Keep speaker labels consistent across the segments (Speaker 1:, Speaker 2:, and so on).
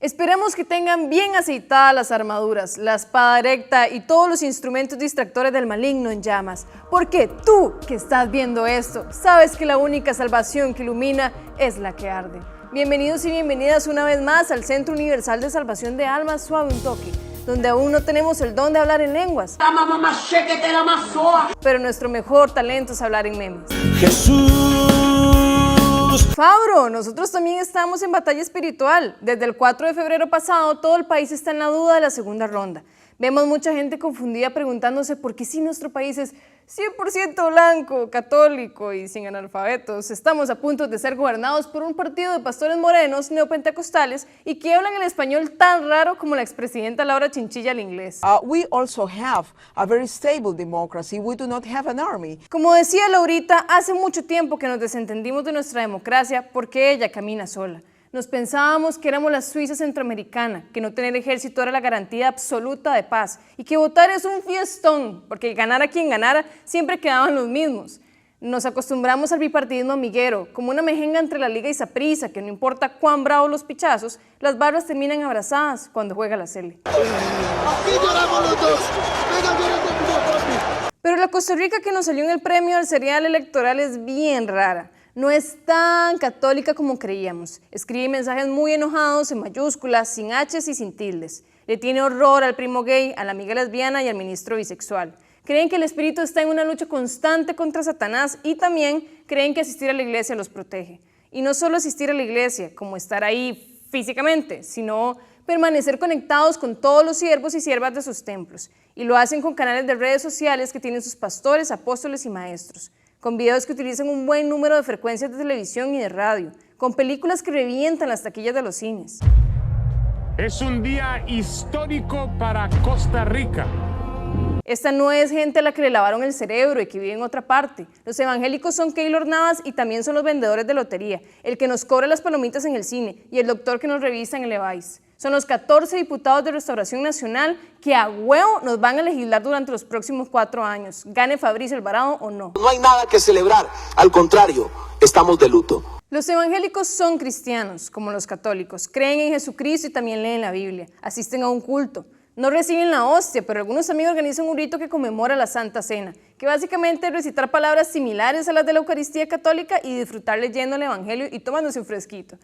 Speaker 1: Esperamos que tengan bien aceitadas las armaduras, la espada recta y todos los instrumentos distractores del maligno en llamas. Porque tú, que estás viendo esto, sabes que la única salvación que ilumina es la que arde. Bienvenidos y bienvenidas una vez más al Centro Universal de Salvación de Almas Suave un Toque, donde aún no tenemos el don de hablar en lenguas. Pero nuestro mejor talento es hablar en memes.
Speaker 2: Jesús.
Speaker 1: Fabro, nosotros también estamos en batalla espiritual. Desde el 4 de febrero pasado, todo el país está en la duda de la segunda ronda. Vemos mucha gente confundida preguntándose por qué si nuestro país es 100% blanco, católico y sin analfabetos, estamos a punto de ser gobernados por un partido de pastores morenos neopentecostales y que hablan el español tan raro como la expresidenta Laura Chinchilla al inglés.
Speaker 3: We also have a very stable democracy. We do not have an army.
Speaker 1: Como decía Laurita, hace mucho tiempo que nos desentendimos de nuestra democracia porque ella camina sola. Nos pensábamos que éramos la Suiza centroamericana, que no tener ejército era la garantía absoluta de paz y que votar es un fiestón, porque ganara quien ganara, siempre quedaban los mismos. Nos acostumbramos al bipartidismo amiguero, como una mejenga entre la Liga y Saprissa, que no importa cuán bravos los pichazos, las barras terminan abrazadas cuando juega la Cele. Pero la Costa Rica que nos salió en el premio al serial electoral es bien rara. No es tan católica como creíamos. Escribe mensajes muy enojados en mayúsculas, sin H's y sin tildes. Le tiene horror al primo gay, a la amiga lesbiana y al ministro bisexual. Creen que el espíritu está en una lucha constante contra Satanás y también creen que asistir a la iglesia los protege. Y no solo asistir a la iglesia, como estar ahí físicamente, sino permanecer conectados con todos los siervos y siervas de sus templos. Y lo hacen con canales de redes sociales que tienen sus pastores, apóstoles y maestros, con videos que utilizan un buen número de frecuencias de televisión y de radio, con películas que revientan las taquillas de los cines.
Speaker 4: Es un día histórico para Costa Rica.
Speaker 1: Esta no es gente a la que le lavaron el cerebro y que vive en otra parte. Los evangélicos son Keylor Navas y también son los vendedores de lotería, el que nos cobra las palomitas en el cine y el doctor que nos revisa en el EVAIS. Son los 14 diputados de Restauración Nacional que a huevo nos van a legislar durante los próximos 4 años, gane Fabricio Alvarado o no.
Speaker 2: No hay nada que celebrar, al contrario, estamos de luto.
Speaker 1: Los evangélicos son cristianos, como los católicos, creen en Jesucristo y también leen la Biblia, asisten a un culto. No reciben la hostia, pero algunos también organizan un rito que conmemora la Santa Cena, que básicamente es recitar palabras similares a las de la Eucaristía católica y disfrutar leyendo el Evangelio y tomándose un fresquito.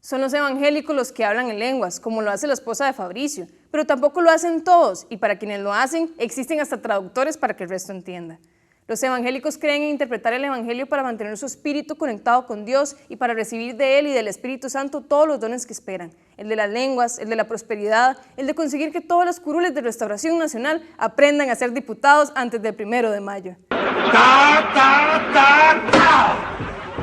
Speaker 1: Son los evangélicos los que hablan en lenguas, como lo hace la esposa de Fabricio, pero tampoco lo hacen todos, y para quienes lo hacen, existen hasta traductores para que el resto entienda. Los evangélicos creen en interpretar el Evangelio para mantener su espíritu conectado con Dios y para recibir de Él y del Espíritu Santo todos los dones que esperan, el de las lenguas, el de la prosperidad, el de conseguir que todos los curules de Restauración Nacional aprendan a ser diputados antes del 1 de mayo.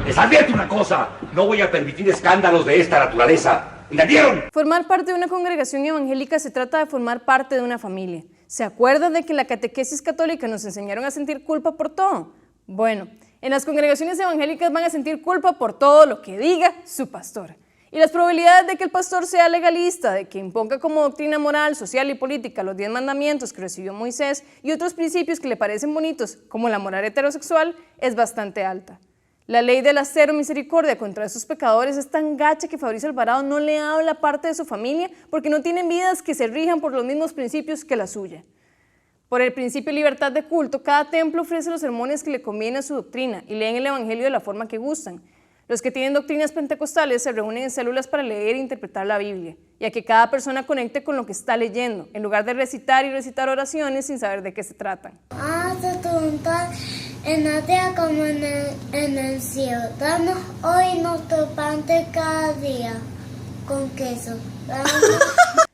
Speaker 5: Les advierto una cosa, no voy a permitir escándalos de esta naturaleza. ¿Entendieron?
Speaker 1: Formar parte de una congregación evangélica se trata de formar parte de una familia. ¿Se acuerdan de que en la catequesis católica nos enseñaron a sentir culpa por todo? Bueno, en las congregaciones evangélicas van a sentir culpa por todo lo que diga su pastor. Y las probabilidades de que el pastor sea legalista, de que imponga como doctrina moral, social y política los 10 mandamientos que recibió Moisés y otros principios que le parecen bonitos, como la moral heterosexual, es bastante alta. La ley de la cero misericordia contra esos pecadores es tan gacha que Fabricio Alvarado no le habla parte de su familia porque no tienen vidas que se rijan por los mismos principios que la suya. Por el principio de libertad de culto, cada templo ofrece los sermones que le convienen a su doctrina y leen el evangelio de la forma que gustan. Los que tienen doctrinas pentecostales se reúnen en células para leer e interpretar la Biblia, y a que cada persona conecte con lo que está leyendo, en lugar de recitar y recitar oraciones sin saber de qué se tratan.
Speaker 6: Haz tu voluntad en la tierra como en el cielo. Danos hoy nuestro pan de cada día, con queso.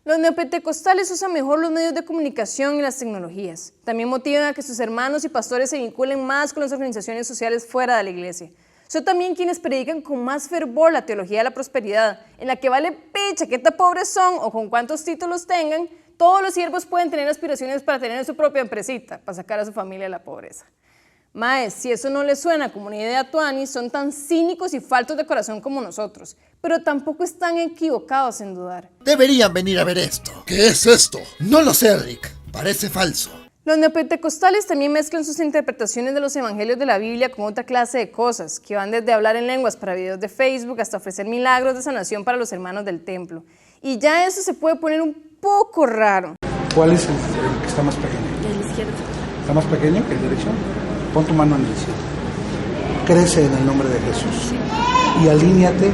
Speaker 1: Los neopentecostales usan mejor los medios de comunicación y las tecnologías. También motivan a que sus hermanos y pastores se vinculen más con las organizaciones sociales fuera de la iglesia. Son también quienes predican con más fervor la teología de la prosperidad, en la que vale picha qué tan pobres son o con cuántos títulos tengan, todos los siervos pueden tener aspiraciones para tener su propia empresita, para sacar a su familia de la pobreza. Maes, si eso no les suena como una idea tuanis, son tan cínicos y faltos de corazón como nosotros, pero tampoco están equivocados en dudar.
Speaker 7: Deberían venir a ver esto. ¿Qué es esto? No lo sé, Rick. Parece falso.
Speaker 1: Los neopentecostales también mezclan sus interpretaciones de los evangelios de la Biblia con otra clase de cosas, que van desde hablar en lenguas para videos de Facebook hasta ofrecer milagros de sanación para los hermanos del templo. Y ya eso se puede poner un poco raro.
Speaker 8: ¿Cuál es el que está más pequeño?
Speaker 1: El izquierdo.
Speaker 8: ¿Está más pequeño que el derecho? Pon tu mano en el izquierdo. Crece en el nombre de Jesús y alíñate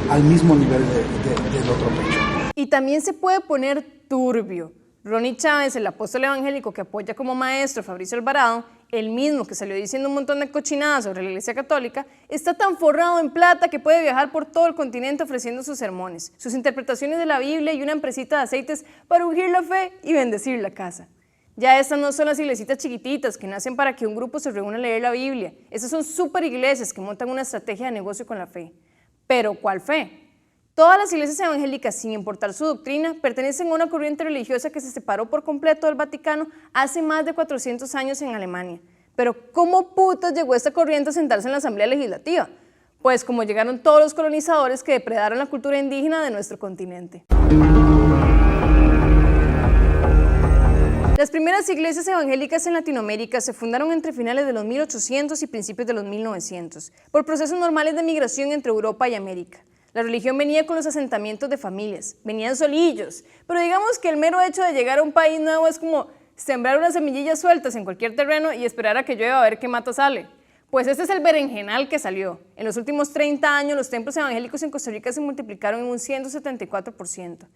Speaker 8: al mismo nivel del otro pecho.
Speaker 1: Y también se puede poner turbio. Ronnie Chávez, el apóstol evangélico que apoya como maestro a Fabricio Alvarado, el mismo que salió diciendo un montón de cochinadas sobre la Iglesia Católica, está tan forrado en plata que puede viajar por todo el continente ofreciendo sus sermones, sus interpretaciones de la Biblia y una empresita de aceites para ungir la fe y bendecir la casa. Ya estas no son las iglesitas chiquititas que nacen para que un grupo se reúna a leer la Biblia. Esas son súper iglesias que montan una estrategia de negocio con la fe. ¿Pero cuál fe? Todas las iglesias evangélicas, sin importar su doctrina, pertenecen a una corriente religiosa que se separó por completo del Vaticano hace más de 400 años en Alemania. Pero ¿cómo putas llegó esta corriente a sentarse en la Asamblea Legislativa? Pues como llegaron todos los colonizadores que depredaron la cultura indígena de nuestro continente. Las primeras iglesias evangélicas en Latinoamérica se fundaron entre finales de los 1800 y principios de los 1900, por procesos normales de migración entre Europa y América. La religión venía con los asentamientos de familias, venían solillos, pero digamos que el mero hecho de llegar a un país nuevo es como sembrar unas semillillas sueltas en cualquier terreno y esperar a que llueva a ver qué mata sale. Pues este es el berenjenal que salió. En los últimos 30 años los templos evangélicos en Costa Rica se multiplicaron en un 174%.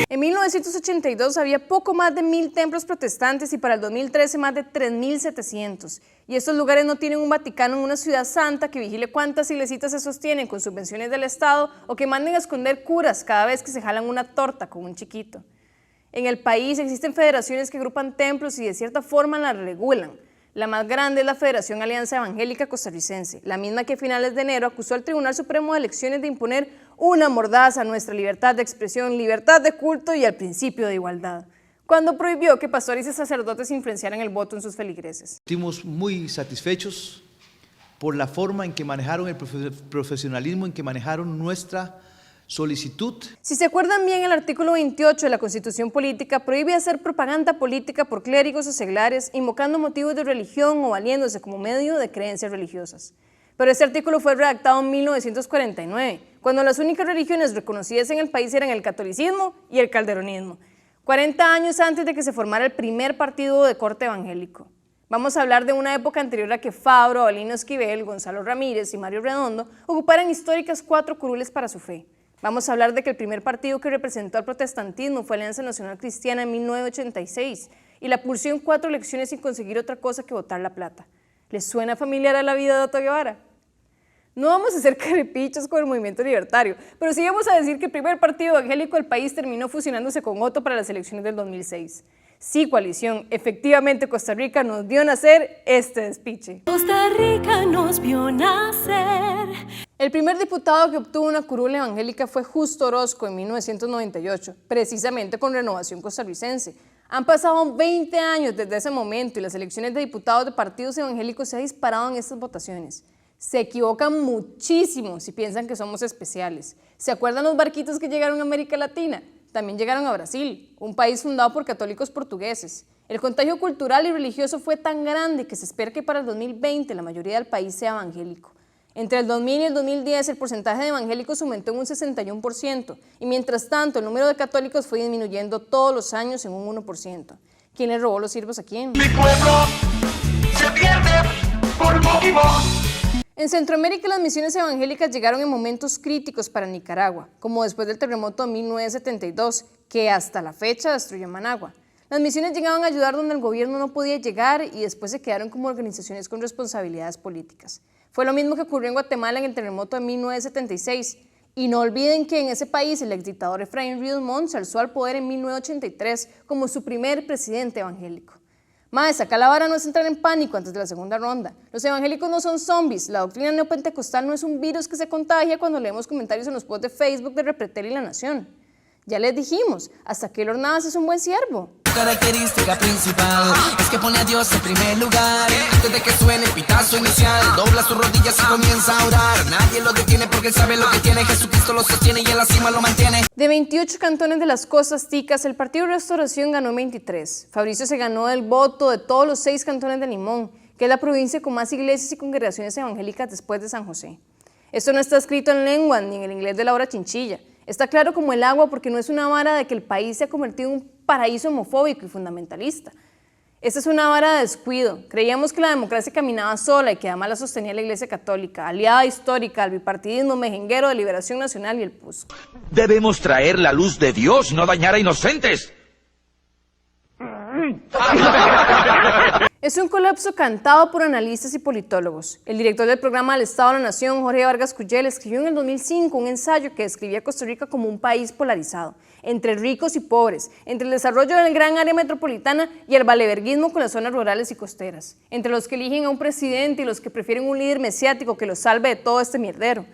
Speaker 1: En 1982 había poco más de 1000 templos protestantes y para el 2013 más de 3700. Y estos lugares no tienen un Vaticano en una ciudad santa que vigile cuántas iglesitas se sostienen con subvenciones del Estado o que manden a esconder curas cada vez que se jalan una torta con un chiquito. En el país existen federaciones que agrupan templos y de cierta forma las regulan. La más grande es la Federación Alianza Evangélica Costarricense, la misma que a finales de enero acusó al Tribunal Supremo de Elecciones de imponer una mordaza a nuestra libertad de expresión, libertad de culto y al principio de igualdad, cuando prohibió que pastores y sacerdotes influenciaran el voto en sus feligreses.
Speaker 9: Estuvimos muy satisfechos por la forma en que manejaron el profesionalismo, en que manejaron nuestra solicitud.
Speaker 1: Si se acuerdan bien, el artículo 28 de la Constitución Política prohíbe hacer propaganda política por clérigos o seglares invocando motivos de religión o valiéndose como medio de creencias religiosas. Pero este artículo fue redactado en 1949, cuando las únicas religiones reconocidas en el país eran el catolicismo y el calderonismo, 40 años antes de que se formara el primer partido de corte evangélico. Vamos a hablar de una época anterior a que Fabro, Avelino Esquivel, Gonzalo Ramírez y Mario Redondo ocuparan históricas 4 curules para su fe. Vamos a hablar de que el primer partido que representó al protestantismo fue Alianza Nacional Cristiana en 1986 y la pulsó en 4 elecciones sin conseguir otra cosa que botar la plata. ¿Les suena familiar a la vida de Otto Guevara? No vamos a hacer carepichos con el movimiento libertario, pero sí vamos a decir que el primer partido evangélico del país terminó fusionándose con Otto para las elecciones del 2006. Sí, coalición, efectivamente Costa Rica nos vio nacer este despiche.
Speaker 10: Costa Rica nos vio nacer.
Speaker 1: El primer diputado que obtuvo una curul evangélica fue Justo Orozco en 1998, precisamente con Renovación Costarricense. Han pasado 20 años desde ese momento y las elecciones de diputados de partidos evangélicos se han disparado en estas votaciones. Se equivocan muchísimo si piensan que somos especiales. ¿Se acuerdan los barquitos que llegaron a América Latina? También llegaron a Brasil, un país fundado por católicos portugueses. El contagio cultural y religioso fue tan grande que se espera que para el 2020 la mayoría del país sea evangélico. Entre el 2000 y el 2010 el porcentaje de evangélicos aumentó en un 61% y mientras tanto el número de católicos fue disminuyendo todos los años en un 1%. ¿Quién le robó los siervos a quién?
Speaker 5: Mi pueblo se pierde por motivos.
Speaker 1: En Centroamérica las misiones evangélicas llegaron en momentos críticos para Nicaragua, como después del terremoto de 1972, que hasta la fecha destruyó Managua. Las misiones llegaban a ayudar donde el gobierno no podía llegar y después se quedaron como organizaciones con responsabilidades políticas. Fue lo mismo que ocurrió en Guatemala en el terremoto de 1976. Y no olviden que en ese país el exdictador Efraín Ríos Montt se alzó al poder en 1983 como su primer presidente evangélico. Mae, saca la vara no es entrar en pánico antes de la segunda ronda. Los evangélicos no son zombies. La doctrina neopentecostal no es un virus que se contagia cuando leemos comentarios en los posts de Facebook de Repretel y La Nación. Ya les dijimos, hasta Keylor Navas es un buen siervo.
Speaker 11: Característica principal es que pone a Dios en primer lugar. Antes de que suene el pitazo inicial, dobla sus rodillas y comienza a orar. Nadie lo detiene porque él sabe lo que tiene. Jesucristo lo sostiene y en la cima lo mantiene.
Speaker 1: De 28 cantones de las Costas Ticas, el Partido Restauración ganó 23. Fabricio se ganó el voto de todos los 6 cantones de Limón que es la provincia con más iglesias y congregaciones evangélicas después de San José. Esto no está escrito en lengua ni en el inglés de Laura Chinchilla. Está claro como el agua porque no es una vara de que el país se ha convertido en un paraíso homofóbico y fundamentalista. Esta es una vara de descuido. Creíamos que la democracia caminaba sola y que además la sostenía la Iglesia Católica, aliada histórica al bipartidismo mejenguero de Liberación Nacional y el PUSC.
Speaker 5: Debemos traer la luz de Dios, no dañar a inocentes.
Speaker 1: Es un colapso cantado por analistas y politólogos. El director del programa del Estado de la Nación, Jorge Vargas Cuyel, escribió en el 2005 un ensayo que describía a Costa Rica como un país polarizado, entre ricos y pobres, entre el desarrollo del gran área metropolitana y el valeverguismo con las zonas rurales y costeras, entre los que eligen a un presidente y los que prefieren un líder mesiático que los salve de todo este mierdero.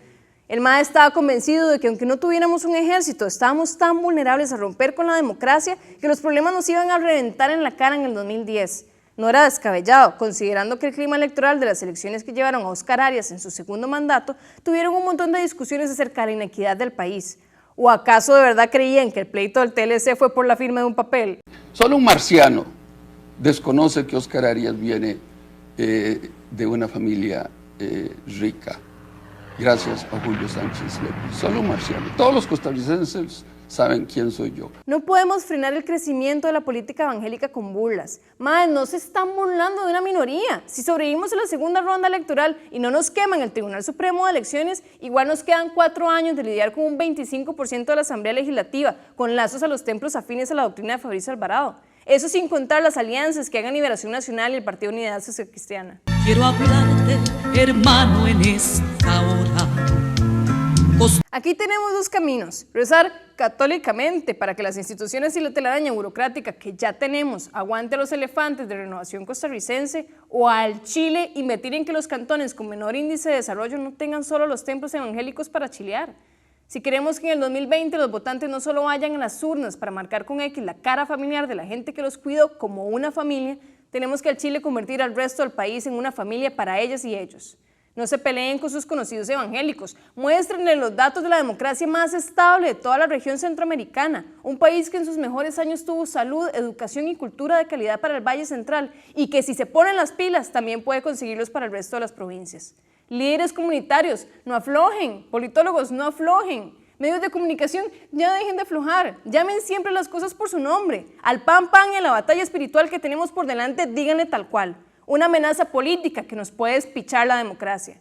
Speaker 1: El MAE estaba convencido de que aunque no tuviéramos un ejército, estábamos tan vulnerables a romper con la democracia que los problemas nos iban a reventar en la cara en el 2010. No era descabellado, considerando que el clima electoral de las elecciones que llevaron a Óscar Arias en su segundo mandato tuvieron un montón de discusiones acerca de la inequidad del país. ¿O acaso de verdad creían que el pleito del TLC fue por la firma de un papel?
Speaker 12: Solo un marciano desconoce que Óscar Arias viene de una familia rica, gracias a Julio Sánchez Lepi. Solo un marciano. Todos los costarricenses saben quién soy yo.
Speaker 1: No podemos frenar el crecimiento de la política evangélica con burlas. Madre, no se están burlando de una minoría. Si sobrevivimos a la segunda ronda electoral y no nos queman el Tribunal Supremo de Elecciones, igual nos quedan 4 años de lidiar con un 25% de la Asamblea Legislativa, con lazos a los templos afines a la doctrina de Fabricio Alvarado. Eso sin contar las alianzas que hagan Liberación Nacional y el Partido Unidad Sociocristiana.
Speaker 10: Quiero hablarte, hermano, en esta hora.
Speaker 1: Aquí tenemos 2 caminos: rezar católicamente para que las instituciones y la telaraña burocrática que ya tenemos aguante a los elefantes de Renovación Costarricense, o al Chile invertir en que los cantones con menor índice de desarrollo no tengan solo los templos evangélicos para chilear. Si queremos que en el 2020 los votantes no solo vayan a las urnas para marcar con X la cara familiar de la gente que los cuidó como una familia, tenemos que al Chile convertir al resto del país en una familia para ellas y ellos. No se peleen con sus conocidos evangélicos, muéstrenle los datos de la democracia más estable de toda la región centroamericana, un país que en sus mejores años tuvo salud, educación y cultura de calidad para el Valle Central y que si se ponen las pilas también puede conseguirlos para el resto de las provincias. Líderes comunitarios, no aflojen, politólogos, no aflojen, medios de comunicación, ya dejen de aflojar, llamen siempre las cosas por su nombre, al pan pan y a la batalla espiritual que tenemos por delante díganle tal cual. Una amenaza política que nos puede despichar la democracia.